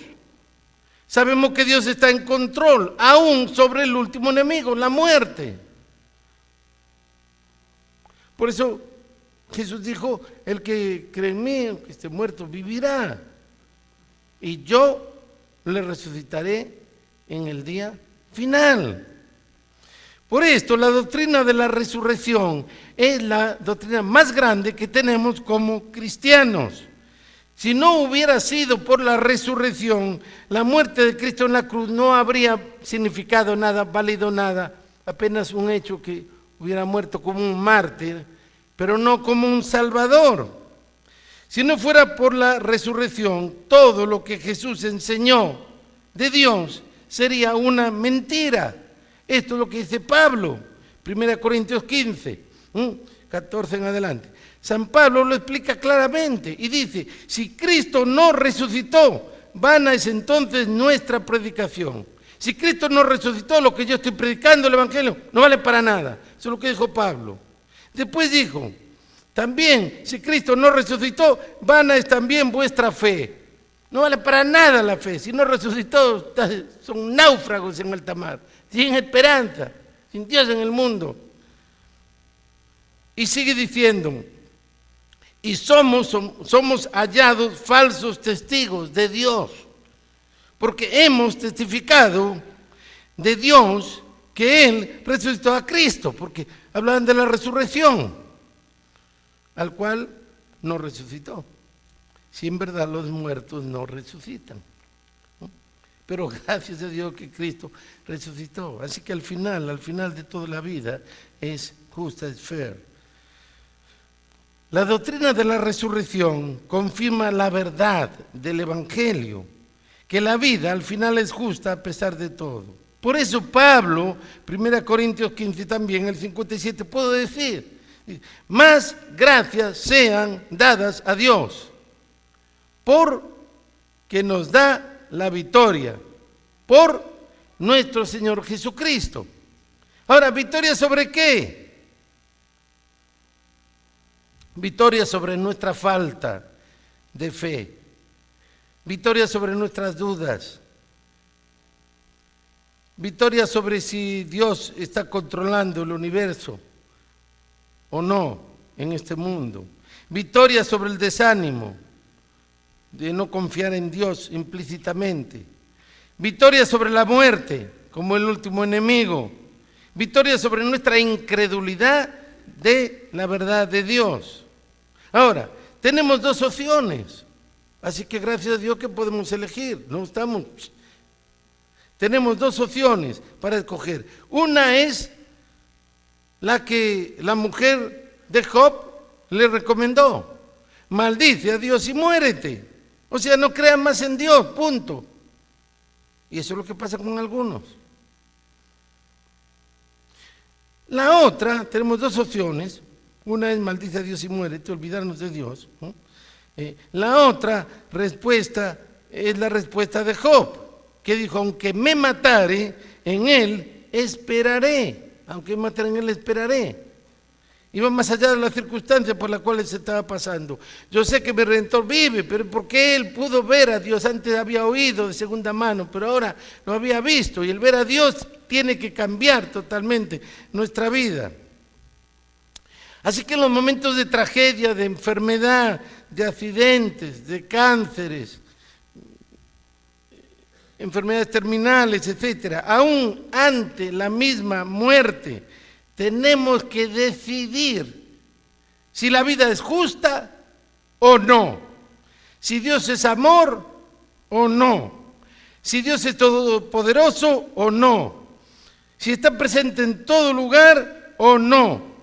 Sabemos que Dios está en control, aún sobre el último enemigo, la muerte. Por eso Jesús dijo: el que cree en mí, aunque esté muerto, vivirá. Y yo le resucitaré en el día final. Por esto, la doctrina de la resurrección es la doctrina más grande que tenemos como cristianos. Si no hubiera sido por la resurrección, la muerte de Cristo en la cruz no habría significado nada, valido nada, apenas un hecho que hubiera muerto como un mártir, pero no como un salvador. Si no fuera por la resurrección, todo lo que Jesús enseñó de Dios sería una mentira. Esto es lo que dice Pablo, 1 Corintios 15, 14 en adelante. San Pablo lo explica claramente y dice, si Cristo no resucitó, vana es entonces nuestra predicación. Si Cristo no resucitó, lo que yo estoy predicando, el Evangelio, no vale para nada. Eso es lo que dijo Pablo. Después dijo, también, si Cristo no resucitó, vana es también vuestra fe. No vale para nada la fe. Si no resucitó, son náufragos en alta mar, sin esperanza, sin Dios en el mundo. Y sigue diciendo, y somos hallados falsos testigos de Dios, porque hemos testificado de Dios que Él resucitó a Cristo, porque hablaban de la resurrección, al cual no resucitó. Si en verdad los muertos no resucitan, ¿no? Pero gracias a Dios que Cristo resucitó. Así que al final de toda la vida es justa, es fair. La doctrina de la resurrección confirma la verdad del Evangelio, que la vida al final es justa a pesar de todo. Por eso Pablo, 1 Corintios 15 también, el 57, puedo decir, más gracias sean dadas a Dios, porque nos da la victoria, por nuestro Señor Jesucristo. Ahora, ¿victoria sobre qué? Victoria sobre nuestra falta de fe, victoria sobre nuestras dudas, victoria sobre si Dios está controlando el universo o no en este mundo, victoria sobre el desánimo de no confiar en Dios implícitamente, victoria sobre la muerte como el último enemigo, victoria sobre nuestra incredulidad de la verdad de Dios. Ahora, tenemos dos opciones, así que gracias a Dios que podemos elegir, tenemos dos opciones para escoger. Una es la que la mujer de Job le recomendó: maldice a Dios y muérete. O sea, no crean más en Dios, punto. Y eso es lo que pasa con algunos. La otra, tenemos dos opciones. Una es maldice a Dios y muérete, olvidarnos de Dios, ¿no? La otra respuesta es la respuesta de Job, que dijo, aunque me matare, en él esperaré. Aunque me matare, en él esperaré. Iba más allá de las circunstancias por las cuales se estaba pasando. Yo sé que mi Redentor vive, pero porque él pudo ver a Dios. Antes había oído de segunda mano, pero ahora lo había visto. Y el ver a Dios tiene que cambiar totalmente nuestra vida. Así que en los momentos de tragedia, de enfermedad, de accidentes, de cánceres, enfermedades terminales, etcétera, aún ante la misma muerte, tenemos que decidir si la vida es justa o no, si Dios es amor o no, si Dios es todopoderoso o no, si está presente en todo lugar o no,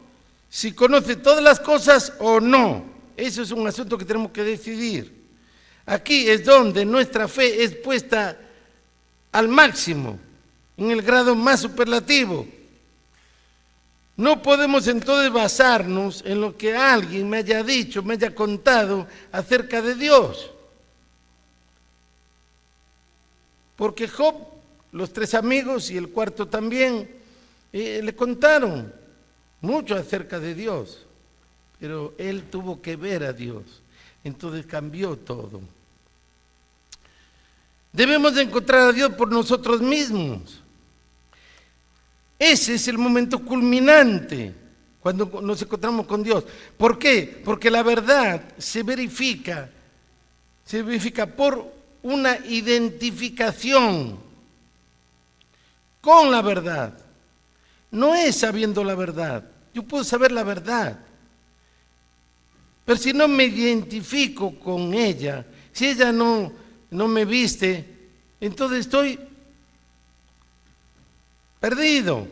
si conoce todas las cosas o no. Eso es un asunto que tenemos que decidir. Aquí es donde nuestra fe es puesta al máximo, en el grado más superlativo. No podemos entonces basarnos en lo que alguien me haya dicho, me haya contado acerca de Dios. Porque Job, los tres amigos y el cuarto también, le contaron mucho acerca de Dios, pero él tuvo que ver a Dios, entonces cambió todo. Debemos de encontrar a Dios por nosotros mismos. Ese es el momento culminante cuando nos encontramos con Dios. ¿Por qué? Porque la verdad se verifica por una identificación con la verdad. No es sabiendo la verdad. Yo puedo saber la verdad, pero si no me identifico con ella, si ella no me viste, entonces estoy perdido.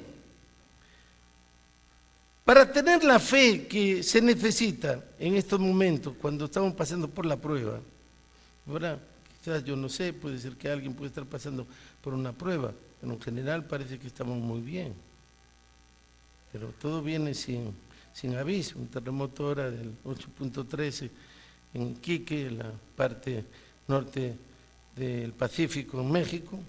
Para tener la fe que se necesita en estos momentos, cuando estamos pasando por la prueba, ¿verdad? Quizás yo no sé, puede ser que alguien puede estar pasando por una prueba, pero en general parece que estamos muy bien. Pero todo viene sin aviso. Un terremoto ahora del 8.13 en Iquique, en la parte norte del Pacífico, en México.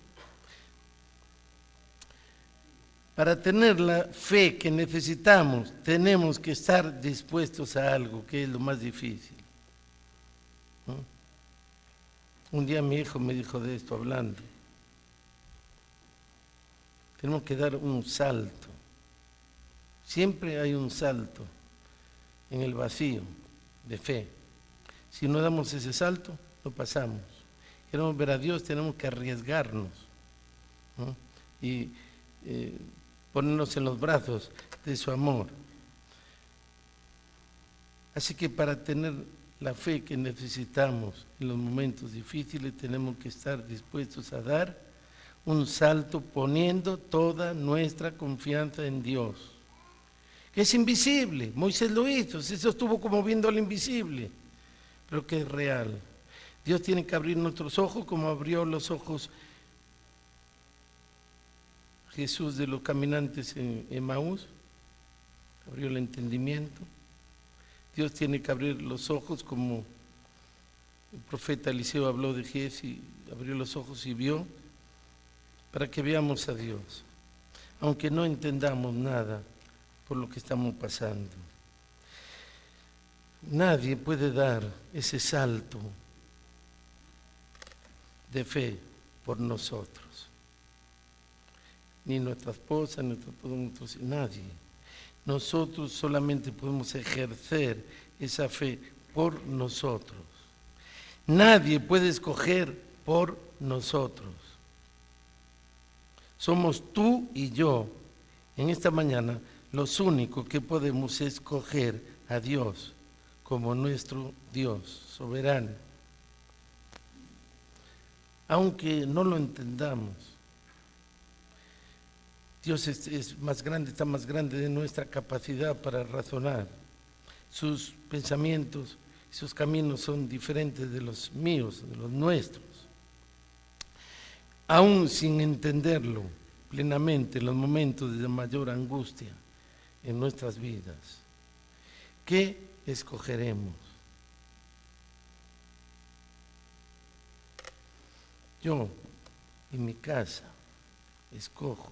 Para tener la fe que necesitamos, tenemos que estar dispuestos a algo, que es lo más difícil, ¿no? Un día mi hijo me dijo de esto hablando. Tenemos que dar un salto. Siempre hay un salto en el vacío de fe. Si no damos ese salto, no pasamos. Queremos ver a Dios, tenemos que arriesgarnos, ¿no? Y ponernos en los brazos de su amor. Así que para tener la fe que necesitamos en los momentos difíciles, tenemos que estar dispuestos a dar un salto poniendo toda nuestra confianza en Dios, que es invisible. Moisés lo hizo, se sostuvo como viendo al invisible, pero que es real. Dios tiene que abrir nuestros ojos como abrió los ojos Jesús de los caminantes en Emaús, abrió el entendimiento. Dios tiene que abrir los ojos como el profeta Eliseo habló de Giezi, abrió los ojos y vio, para que veamos a Dios, aunque no entendamos nada por lo que estamos pasando. Nadie puede dar ese salto de fe por nosotros. Ni nuestra esposa, nadie. Nosotros solamente podemos ejercer esa fe por nosotros. Nadie puede escoger por nosotros. Somos tú y yo, en esta mañana, los únicos que podemos escoger a Dios como nuestro Dios soberano. Aunque no lo entendamos, Dios es más grande, está más grande de nuestra capacidad para razonar. Sus pensamientos, sus caminos son diferentes de los míos, de los nuestros. Aún sin entenderlo plenamente en los momentos de mayor angustia en nuestras vidas, ¿qué escogeremos? Yo, en mi casa, escojo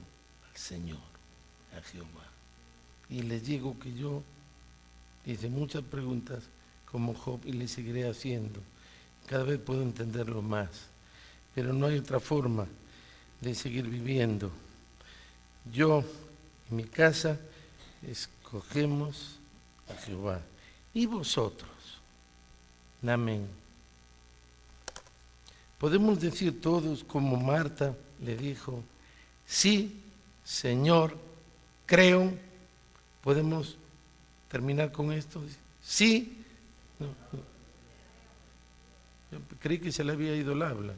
al Señor, a Jehová. Y les digo que yo hice muchas preguntas como Job y le seguiré haciendo. Cada vez puedo entenderlo más, pero no hay otra forma de seguir viviendo. Yo, en mi casa, escogemos a Jehová. ¿Y vosotros? Amén. Podemos decir todos como Marta le dijo, sí, Señor, creo. ¿Podemos terminar con esto? Sí. No. Yo creí que se le había ido el habla.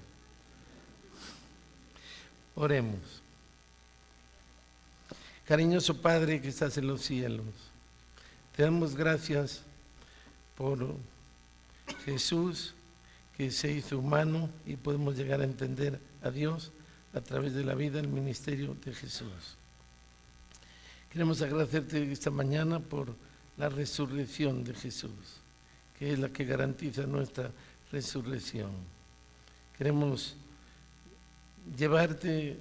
Oremos. Cariñoso Padre que estás en los cielos, te damos gracias por Jesús, que se hizo humano y podemos llegar a entender a Dios a través de la vida, el ministerio de Jesús. Queremos agradecerte esta mañana por la resurrección de Jesús, que es la que garantiza nuestra resurrección. Queremos llevarte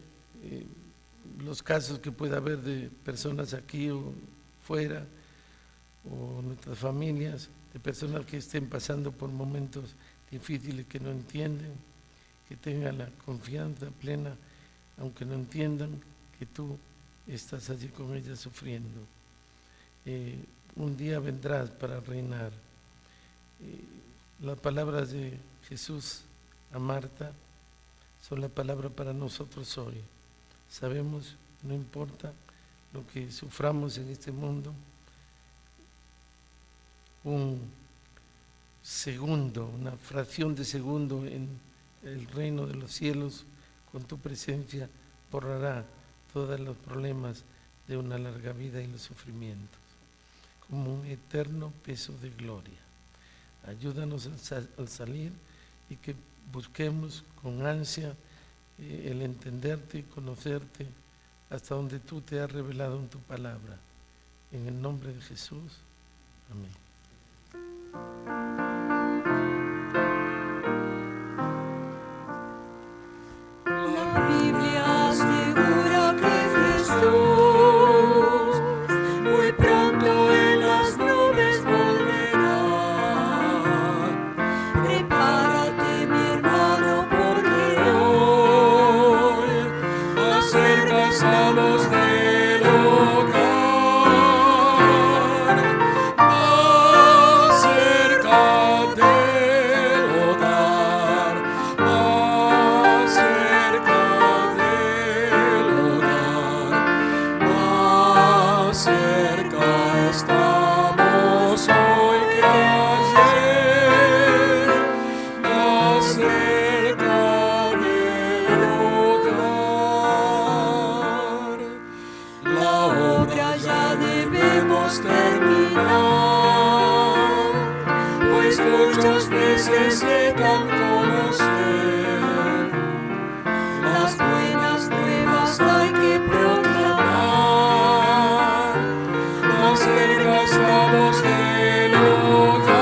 los casos que pueda haber de personas aquí o fuera, o nuestras familias, de personas que estén pasando por momentos difíciles que no entienden, que tengan la confianza plena, aunque no entiendan, que tú estás allí con ellas sufriendo. Un día vendrás para reinar. Las palabras de Jesús a Marta son la palabra para nosotros hoy. Sabemos, no importa lo que suframos en este mundo, un segundo, una fracción de segundo en el reino de los cielos, con tu presencia borrará todos los problemas de una larga vida y los sufrimientos, como un eterno peso de gloria. Ayúdanos al salir y que busquemos con ansia el entenderte y conocerte hasta donde tú te has revelado en tu palabra. En el nombre de Jesús. Amén. La Biblia asegura que Jesús muy pronto en las nubes volverá. Prepárate, mi hermano, porque hoy más cerca estamos del hogar. Más cerca del hogar. Más cerca del hogar. Más cerca estamos hoy que ayer. Más cerca del hogar. La obra ya debemos terminar, pues muchos necesitan conocer. Las buenas nuevas hay que proclamar. Más cerca estamos del hogar.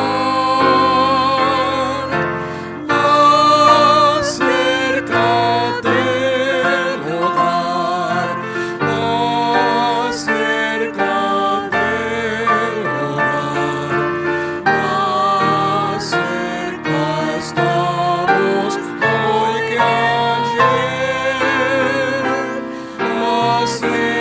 Más cerca del hogar. Más cerca del hogar. Más cerca estamos hoy que ayer. Más cerca